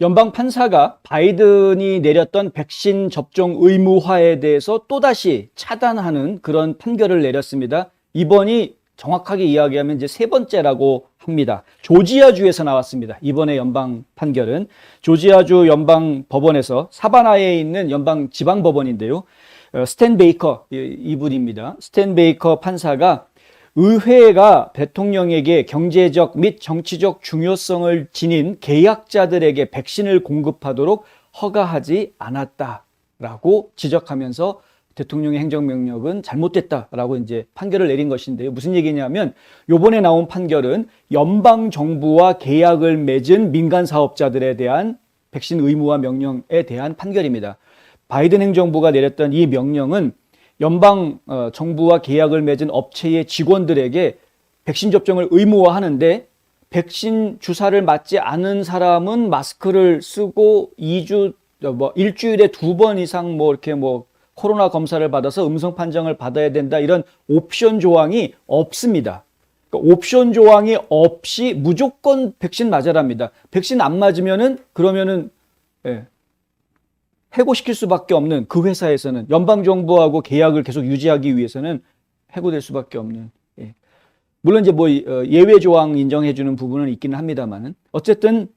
연방 판사가 바이든이 내렸던 백신 접종 의무화에 대해서 또다시 차단하는 그런 판결을 내렸습니다. 이번이 정확하게 이야기하면 이제 세 번째라고 합니다. 조지아주에서 나왔습니다. 이번에 연방 판결은 조지아주 연방 법원에서 사바나에 있는 연방 지방 법원인데요. 스탠 베이커 이분입니다. 스탠 베이커 판사가 의회가 대통령에게 경제적 및 정치적 중요성을 지닌 계약자들에게 백신을 공급하도록 허가하지 않았다라고 지적하면서 대통령의 행정명령은 잘못됐다라고 이제 판결을 내린 것인데요. 무슨 얘기냐면 요번에 나온 판결은 연방 정부와 계약을 맺은 민간 사업자들에 대한 백신 의무화 명령에 대한 판결입니다. 바이든 행정부가 내렸던 이 명령은 연방 정부와 계약을 맺은 업체의 직원들에게 백신 접종을 의무화하는데 백신 주사를 맞지 않은 사람은 마스크를 쓰고 일주일에 2번 이상 이렇게 코로나 검사를 받아서 음성 판정을 받아야 된다, 이런 옵션 조항이 없습니다. 그러니까 옵션 조항이 없이 무조건 백신 맞아랍니다. 백신 안 맞으면은 그러면은 해고시킬 수밖에 없는, 그 회사에서는 연방정부하고 계약을 계속 유지하기 위해서는 해고될 수밖에 없는. 물론 이제 예외 조항 인정해주는 부분은 있기는 합니다만은, 어쨌든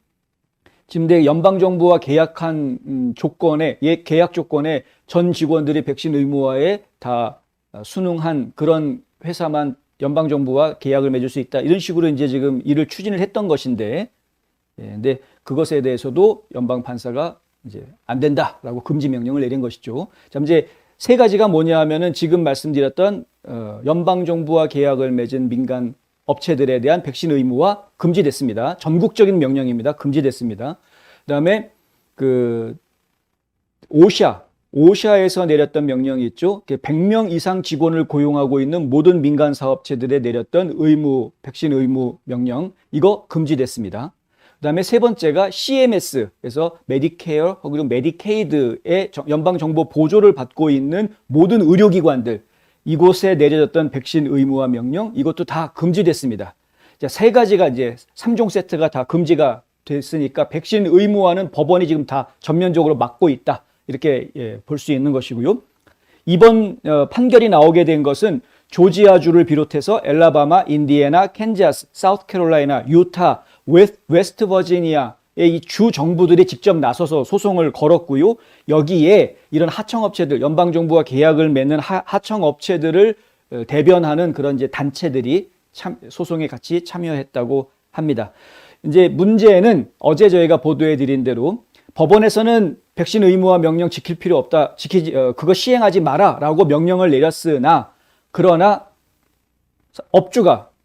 지금 연방정부와 계약한 조건에, 계약 조건에 전 직원들이 백신 의무화에 다 순응한 그런 회사만 연방정부와 계약을 맺을 수 있다, 이런 식으로 이제 지금 이를 추진을 했던 것인데, 근데 그것에 대해서도 연방 판사가 이제 안 된다라고 금지 명령을 내린 것이죠. 자, 이제 세 가지가 뭐냐 하면은 지금 말씀드렸던 연방 정부와 계약을 맺은 민간 업체들에 대한 백신 의무화 금지됐습니다. 전국적인 명령입니다. 금지됐습니다. 그다음에 오샤에서 내렸던 명령이 있죠. 100명 이상 직원을 고용하고 있는 모든 민간 사업체들에 내렸던 백신 의무 명령, 이거 금지됐습니다. 그다음에 세 번째가 CMS에서 메디케어 그리고 메디케이드의 연방정부 보조를 받고 있는 모든 의료기관들, 이곳에 내려졌던 백신 의무화 명령, 이것도 다 금지됐습니다. 자, 세 가지가 이제 3종 세트가 다 금지가 됐으니까 백신 의무화는 법원이 지금 다 전면적으로 막고 있다, 이렇게 볼 수 있는 것이고요. 이번 판결이 나오게 된 것은 조지아주를 비롯해서 엘라바마, 인디애나, 캔자스, 사우스캐롤라이나, 유타, 웨스트 버지니아의 이 주 정부들이 직접 나서서 소송을 걸었고요. 여기에 이런 하청업체들, 연방정부와 계약을 맺는 하청업체들을 대변하는 그런 이제 단체들이 소송에 같이 참여했다고 합니다. 이제 문제는 어제 저희가 보도해 드린 대로 법원에서는 백신 의무화 명령 지킬 필요 없다, 그거 시행하지 마라 라고 명령을 내렸으나, 그러나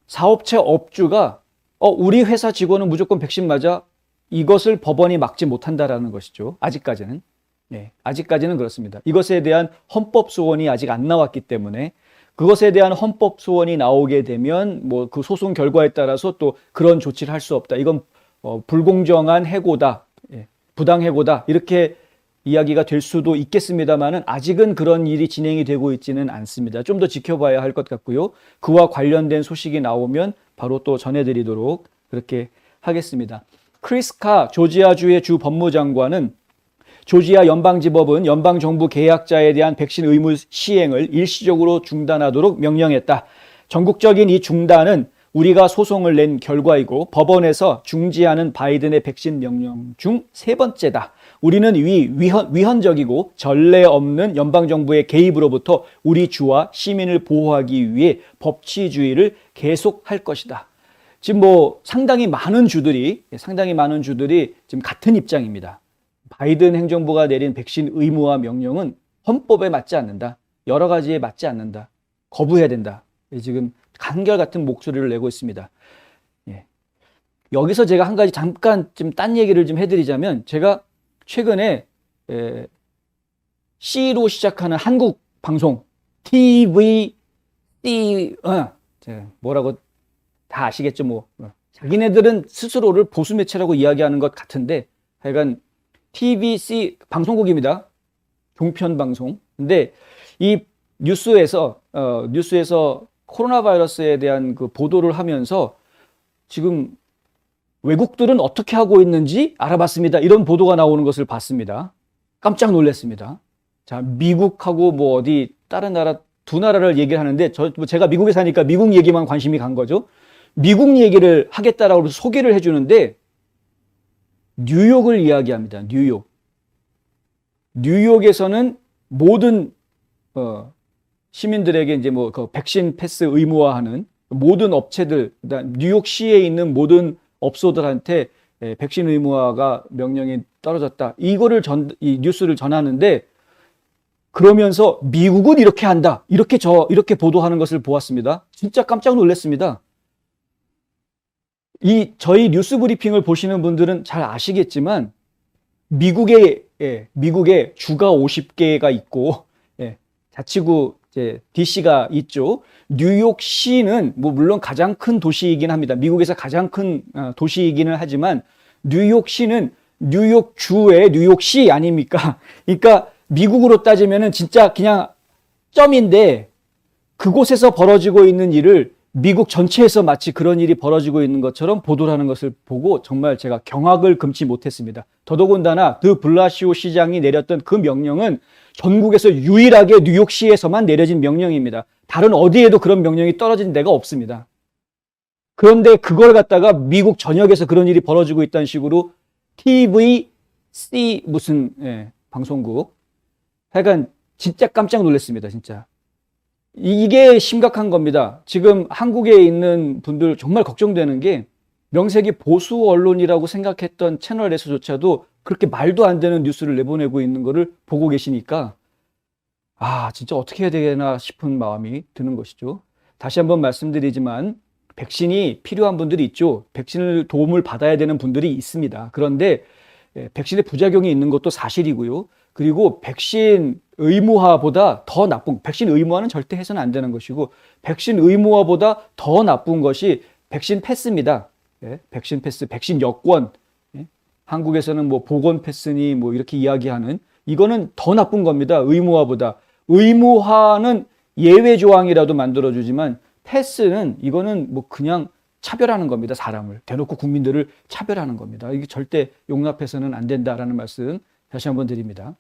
사업체 업주가 우리 회사 직원은 무조건 백신 맞아, 이것을 법원이 막지 못한다라는 것이죠. 아직까지는. 아직까지는 그렇습니다. 이것에 대한 헌법 소원이 아직 안 나왔기 때문에, 그것에 대한 헌법 소원이 나오게 되면 그 소송 결과에 따라서 또 그런 조치를 할 수 없다, 이건 불공정한 해고다, 부당해고다, 이렇게 이야기가 될 수도 있겠습니다만은 아직은 그런 일이 진행이 되고 있지는 않습니다. 좀 더 지켜봐야 할 것 같고요. 그와 관련된 소식이 나오면 바로 또 전해드리도록 그렇게 하겠습니다. 크리스 카 조지아주의 주 법무장관은 조지아 연방지법은 연방정부 계약자에 대한 백신 의무 시행을 일시적으로 중단하도록 명령했다. 전국적인 이 중단은 우리가 소송을 낸 결과이고 법원에서 중지하는 바이든의 백신 명령 중 세 번째다. 우리는 위헌적이고 전례 없는 연방정부의 개입으로부터 우리 주와 시민을 보호하기 위해 법치주의를 계속할 것이다. 지금 상당히 많은 주들이 지금 같은 입장입니다. 바이든 행정부가 내린 백신 의무화 명령은 헌법에 맞지 않는다, 여러 가지에 맞지 않는다, 거부해야 된다, 지금 한결같은 목소리를 내고 있습니다. 여기서 제가 한 가지 잠깐 좀 딴 얘기를 좀 해드리자면, 제가 최근에 C로 시작하는 한국 방송 TVC, 뭐라고 다 아시겠죠? 자기네들은 스스로를 보수 매체라고 이야기하는 것 같은데, 하여간 TVC 방송국입니다. 종편 방송. 근데 이 뉴스에서 코로나 바이러스에 대한 그 보도를 하면서 지금 외국들은 어떻게 하고 있는지 알아봤습니다. 이런 보도가 나오는 것을 봤습니다. 깜짝 놀랐습니다. 자, 미국하고 뭐 어디 다른 나라 두 나라를 얘기를 하는데 제가 미국에 사니까 미국 얘기만 관심이 간 거죠. 미국 얘기를 하겠다라고 소개를 해주는데 뉴욕을 이야기합니다. 뉴욕. 뉴욕에서는 모든 시민들에게 이제 뭐 그 백신 패스 의무화하는 모든 업체들, 뉴욕시에 있는 모든 업소들한테 백신 의무화가 명령이 떨어졌다. 이 뉴스를 전하는데 그러면서 미국은 이렇게 한다. 이렇게 보도하는 것을 보았습니다. 진짜 깜짝 놀랐습니다. 저희 뉴스 브리핑을 보시는 분들은 잘 아시겠지만 미국에 주가 50개가 있고 자치구 DC가 있죠. 뉴욕시는 뭐 물론 가장 큰 도시이긴 합니다. 미국에서 가장 큰 도시이기는 하지만 뉴욕시는 뉴욕주의 뉴욕시 아닙니까? 그러니까 미국으로 따지면은 진짜 그냥 점인데 그곳에서 벌어지고 있는 일을 미국 전체에서 마치 그런 일이 벌어지고 있는 것처럼 보도를 하는 것을 보고 정말 제가 경악을 금치 못했습니다. 더더군다나 드 블라시오 시장이 내렸던 그 명령은 전국에서 유일하게 뉴욕시에서만 내려진 명령입니다. 다른 어디에도 그런 명령이 떨어진 데가 없습니다. 그런데 그걸 갖다가 미국 전역에서 그런 일이 벌어지고 있다는 식으로 TVC 무슨 방송국 하여간 진짜 깜짝 놀랐습니다. 진짜. 이게 심각한 겁니다. 지금 한국에 있는 분들 정말 걱정되는 게 명색이 보수 언론이라고 생각했던 채널에서조차도 그렇게 말도 안 되는 뉴스를 내보내고 있는 거를 보고 계시니까 진짜 어떻게 해야 되나 싶은 마음이 드는 것이죠. 다시 한번 말씀드리지만 백신이 필요한 분들이 있죠. 백신을 도움을 받아야 되는 분들이 있습니다. 그런데 백신의 부작용이 있는 것도 사실이고요. 그리고 백신 의무화보다 더 나쁜, 백신 의무화는 절대 해서는 안 되는 것이고 백신 의무화보다 더 나쁜 것이 백신 패스입니다. 백신 패스, 백신 여권. 한국에서는 뭐 보건 패스니 뭐 이렇게 이야기하는 이거는 더 나쁜 겁니다. 의무화보다. 의무화는 예외 조항이라도 만들어주지만 패스는 이거는 뭐 그냥 차별하는 겁니다. 사람을. 대놓고 국민들을 차별하는 겁니다. 이게 절대 용납해서는 안 된다라는 말씀 다시 한번 드립니다.